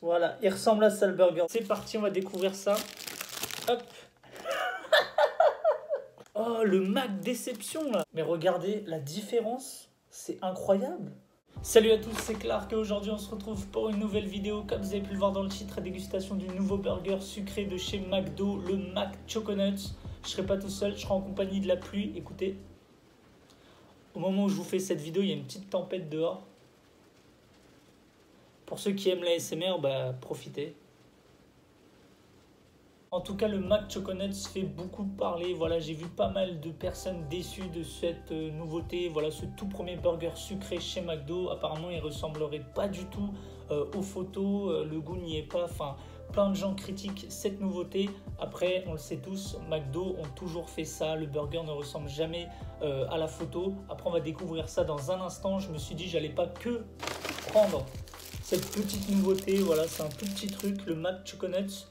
Voilà, il ressemble à ça le burger. C'est parti, on va découvrir ça. Hop. Oh, le Mac déception là. Mais regardez la différence, c'est incroyable. Salut à tous, c'est Clark et aujourd'hui on se retrouve pour une nouvelle vidéo. Comme vous avez pu le voir dans le titre, dégustation du nouveau burger sucré de chez McDo, le Mac Choconuts. Je serai pas tout seul, je serai en compagnie de la pluie. Écoutez, au moment où je vous fais cette vidéo, il y a une petite tempête dehors. Pour ceux qui aiment la ASMR, bah profitez. En tout cas, le Mac Choconuts fait beaucoup parler. Voilà, j'ai vu pas mal de personnes déçues de cette nouveauté. Voilà, ce tout premier burger sucré chez McDo. Apparemment, il ressemblerait pas du tout aux photos. Le goût n'y est pas. Enfin, plein de gens critiquent cette nouveauté. Après, on le sait tous, McDo ont toujours fait ça. Le burger ne ressemble jamais à la photo. Après, on va découvrir ça dans un instant. Je me suis dit, j'allais pas que prendre cette petite nouveauté. Voilà, c'est un tout petit truc, le Mac Choconuts.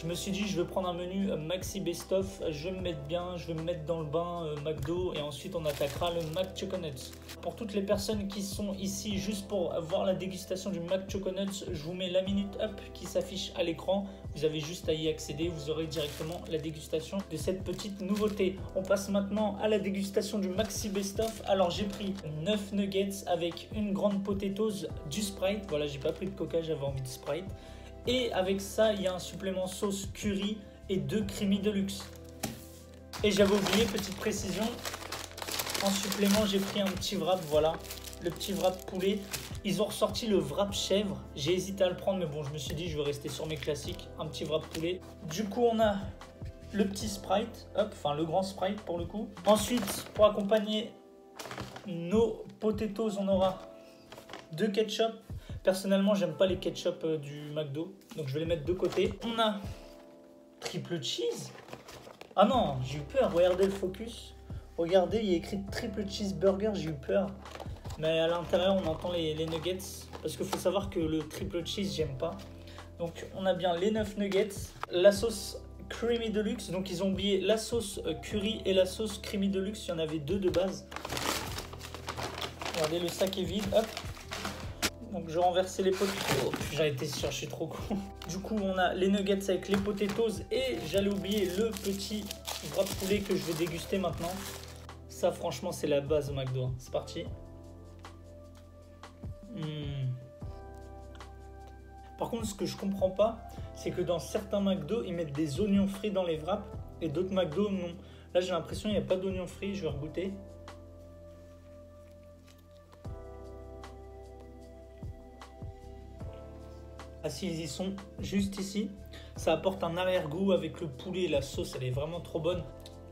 Je me suis dit, je vais prendre un menu Maxi Best Of, je vais me mettre bien, je vais me mettre dans le bain McDo et ensuite on attaquera le Mac Choconuts. Pour toutes les personnes qui sont ici juste pour voir la dégustation du Mac Choconuts, je vous mets la minute up qui s'affiche à l'écran. Vous avez juste à y accéder, vous aurez directement la dégustation de cette petite nouveauté. On passe maintenant à la dégustation du Maxi Best Of. Alors j'ai pris 9 nuggets avec une grande potatoes, du Sprite. Voilà, j'ai pas pris de Coca, j'avais envie de Sprite. Et avec ça, il y a un supplément sauce curry et 2 creamy deluxe. Et j'avais oublié, petite précision, en supplément, j'ai pris un petit wrap, voilà, le petit wrap poulet. Ils ont ressorti le wrap chèvre. J'ai hésité à le prendre, mais bon, je me suis dit, je vais rester sur mes classiques. Un petit wrap poulet. Du coup, on a le petit Sprite, hop, enfin le grand Sprite pour le coup. Ensuite, pour accompagner nos potatoes, on aura 2 ketchup. Personnellement, j'aime pas les ketchup du McDo, donc je vais les mettre de côté. On a triple cheese. Ah non, j'ai eu peur. Regardez le focus. Regardez, il y a écrit triple cheeseburger, j'ai eu peur. Mais à l'intérieur, on entend les nuggets. Parce qu'il faut savoir que le triple cheese, j'aime pas. Donc on a bien les 9 nuggets. La sauce creamy deluxe. Donc ils ont oublié la sauce curry et la sauce creamy deluxe. Il y en avait 2 de base. Regardez, le sac est vide. Hop. Donc je renversais les potatoes. Oh, j'en étais sûr, je suis trop con. Du coup, on a les nuggets avec les potatoes et j'allais oublier le petit wrap poulet que je vais déguster maintenant. Ça, franchement, c'est la base au McDo. C'est parti. Par contre, ce que je comprends pas, c'est que dans certains McDo, ils mettent des oignons frits dans les wraps et d'autres McDo, non. Là, j'ai l'impression qu'il n'y a pas d'oignons frits. Je vais regoûter. Ah si, ils y sont juste ici. Ça apporte un arrière-goût avec le poulet et la sauce, elle est vraiment trop bonne.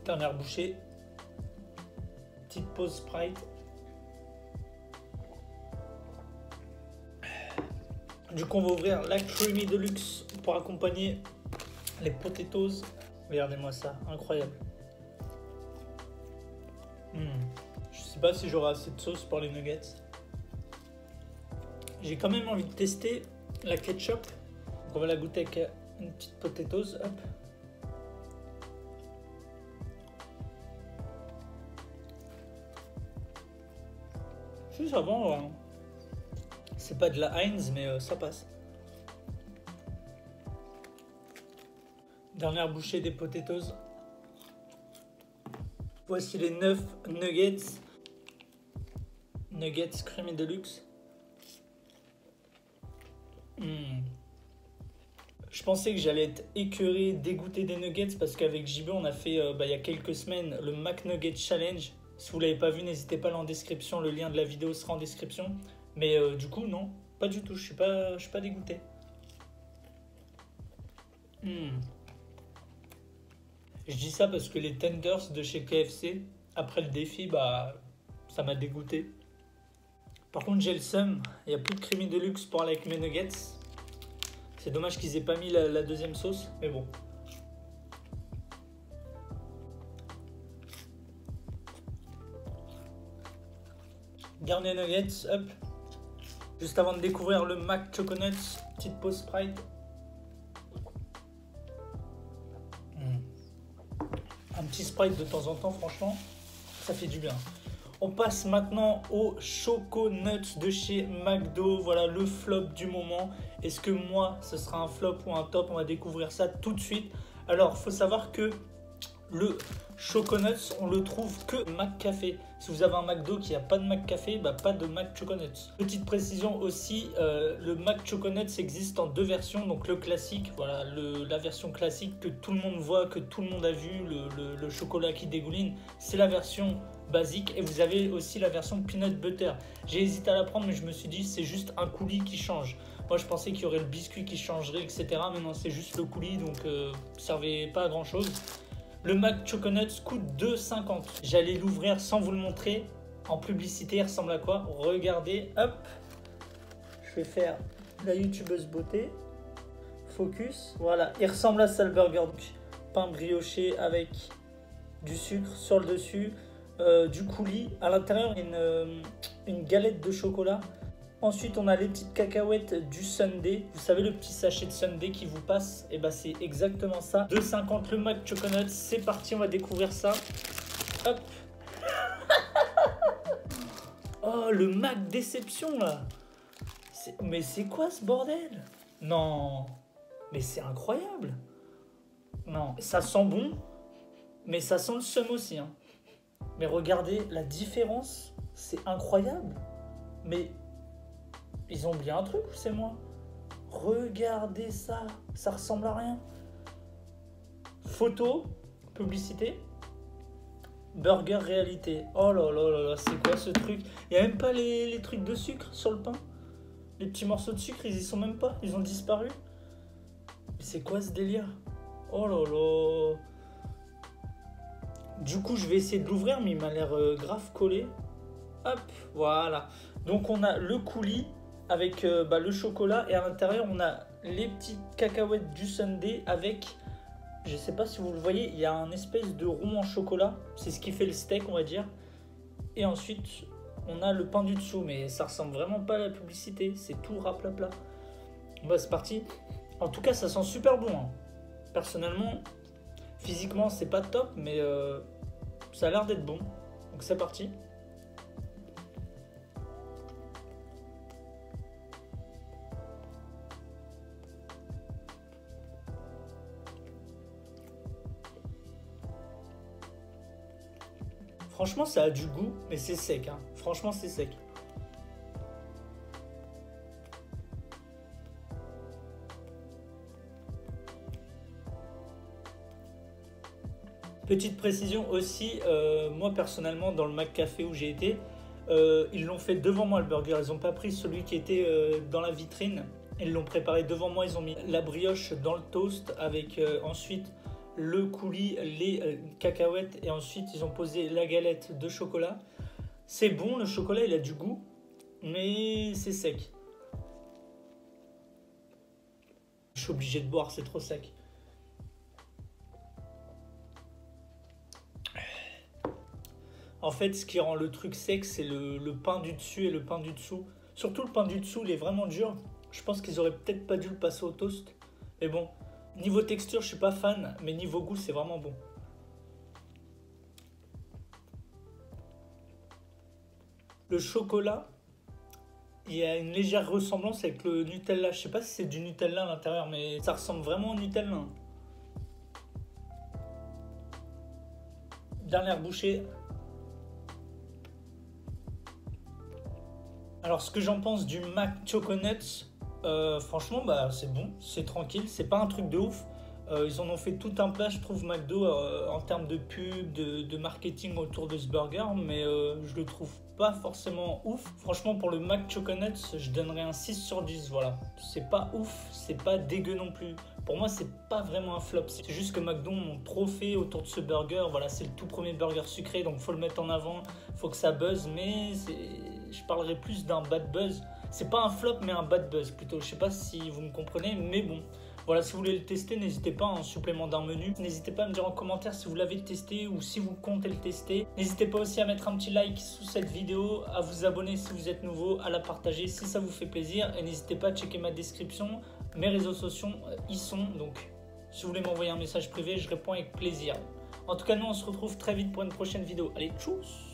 Dernière bouchée. Petite pause Sprite. Du coup, on va ouvrir la Creamy Deluxe pour accompagner les potatoes. Regardez-moi ça, incroyable. Je sais pas si j'aurai assez de sauce pour les nuggets. J'ai quand même envie de tester la ketchup. Donc on va la goûter avec une petite potatoes. Hop. Si, ça va. Ouais. C'est pas de la Heinz, mais ça passe. Dernière bouchée des potatoes. Voici les 9 nuggets. Nuggets creamy deluxe. Je pensais que j'allais être écœuré, dégoûté des nuggets parce qu'avec JB on a fait il y a quelques semaines le Mac Nugget Challenge. Si vous ne l'avez pas vu, n'hésitez pas à aller en description, le lien de la vidéo sera en description. Mais du coup non, pas du tout, je suis pas dégoûté. Je dis ça parce que les tenders de chez KFC, après le défi, ça m'a dégoûté. Par contre, j'ai le seum, il n'y a plus de creamy deluxe pour aller avec mes nuggets. C'est dommage qu'ils aient pas mis la deuxième sauce, mais bon. Dernier nuggets, hop. Juste avant de découvrir le Mac Choconuts, petite pause Sprite. Un petit Sprite de temps en temps, franchement, ça fait du bien. On passe maintenant au Choco Nuts de chez McDo. Voilà le flop du moment. Est-ce que moi, ce sera un flop ou un top? On va découvrir ça tout de suite. Alors, il faut savoir que le Choco Nuts, on le trouve que McCafé. Si vous avez un McDo qui n'a pas de McCafé, bah pas de Choco Nuts. Petite précision aussi, le Choco Nuts existe en deux versions. Donc le classique, voilà, la version classique que tout le monde voit, que tout le monde a vu, le chocolat qui dégouline, c'est la version basique. Et vous avez aussi la version peanut butter. J'ai hésité à la prendre, mais je me suis dit c'est juste un coulis qui change. Moi je pensais qu'il y aurait le biscuit qui changerait, etc. Mais non, c'est juste le coulis, donc ça servait pas à grand chose. Le Choco Nuts coûte 2,50 €. J'allais l'ouvrir sans vous le montrer. En publicité, il ressemble à quoi? Regardez, hop. Je vais faire la youtubeuse beauté. Focus. Voilà, il ressemble à ça le burger. Donc, pain brioché avec du sucre sur le dessus, du coulis. À l'intérieur, une galette de chocolat. Ensuite, on a les petites cacahuètes du Sundae. Vous savez, le petit sachet de Sundae qui vous passe? Et bah, c'est exactement ça. 2,50 € le Choco Nuts. C'est parti, on va découvrir ça. Hop. Oh, le Mac déception, là. Mais c'est quoi ce bordel? Non. Mais c'est incroyable. Non, ça sent bon, mais ça sent le seum aussi. Hein. Mais regardez la différence. C'est incroyable. Mais... ils ont oublié un truc ou c'est moi? Regardez ça, ça ressemble à rien. Photo, publicité, burger réalité. Oh là là là là, c'est quoi ce truc? Il n'y a même pas les trucs de sucre sur le pain. Les petits morceaux de sucre, ils y sont même pas, ils ont disparu. Mais c'est quoi ce délire? Oh là là. Du coup, je vais essayer de l'ouvrir, mais il m'a l'air grave collé. Hop, voilà. Donc on a le coulis avec le chocolat et à l'intérieur on a les petites cacahuètes du Sundae avec, je sais pas si vous le voyez, il y a un espèce de rond en chocolat, c'est ce qui fait le steak on va dire, et ensuite on a le pain du dessous, mais ça ressemble vraiment pas à la publicité, c'est tout raplapla. Bah c'est parti, en tout cas ça sent super bon, hein. Personnellement, physiquement c'est pas top, mais ça a l'air d'être bon, donc c'est parti. Franchement, ça a du goût, mais c'est sec. Hein. Franchement, c'est sec. Petite précision aussi, moi personnellement, dans le McCafé où j'ai été, ils l'ont fait devant moi le burger. Ils n'ont pas pris celui qui était dans la vitrine. Ils l'ont préparé devant moi. Ils ont mis la brioche dans le toast avec ensuite le coulis, les cacahuètes et ensuite ils ont posé la galette de chocolat. C'est bon, le chocolat il a du goût, mais c'est sec. Je suis obligé de boire, c'est trop sec. En fait, ce qui rend le truc sec, c'est le pain du dessus et le pain du dessous. Surtout le pain du dessous, il est vraiment dur. Je pense qu'ils auraient peut-être pas dû le passer au toast. Mais bon, niveau texture, je suis pas fan, mais niveau goût, c'est vraiment bon. Le chocolat, il y a une légère ressemblance avec le Nutella. Je sais pas si c'est du Nutella à l'intérieur, mais ça ressemble vraiment au Nutella. Dernière bouchée. Alors, ce que j'en pense du Choco Nuts, franchement, bah, c'est bon, c'est tranquille, c'est pas un truc de ouf. Ils en ont fait tout un plat, je trouve, McDo, en termes de pub, de marketing autour de ce burger, mais je le trouve pas forcément ouf. Franchement, pour le Choco Nuts, je donnerais un 6 sur 10, voilà. C'est pas ouf, c'est pas dégueu non plus. Pour moi, c'est pas vraiment un flop. C'est juste que McDo ont trop fait autour de ce burger. Voilà, c'est le tout premier burger sucré, donc faut le mettre en avant, faut que ça buzz, mais je parlerais plus d'un bad buzz. C'est pas un flop, mais un bad buzz plutôt. Je sais pas si vous me comprenez, mais bon. Voilà, si vous voulez le tester, n'hésitez pas en supplément d'un menu. N'hésitez pas à me dire en commentaire si vous l'avez testé ou si vous comptez le tester. N'hésitez pas aussi à mettre un petit like sous cette vidéo, à vous abonner si vous êtes nouveau, à la partager si ça vous fait plaisir. Et n'hésitez pas à checker ma description. Mes réseaux sociaux y sont. Donc, si vous voulez m'envoyer un message privé, je réponds avec plaisir. En tout cas, nous, on se retrouve très vite pour une prochaine vidéo. Allez, tchuss!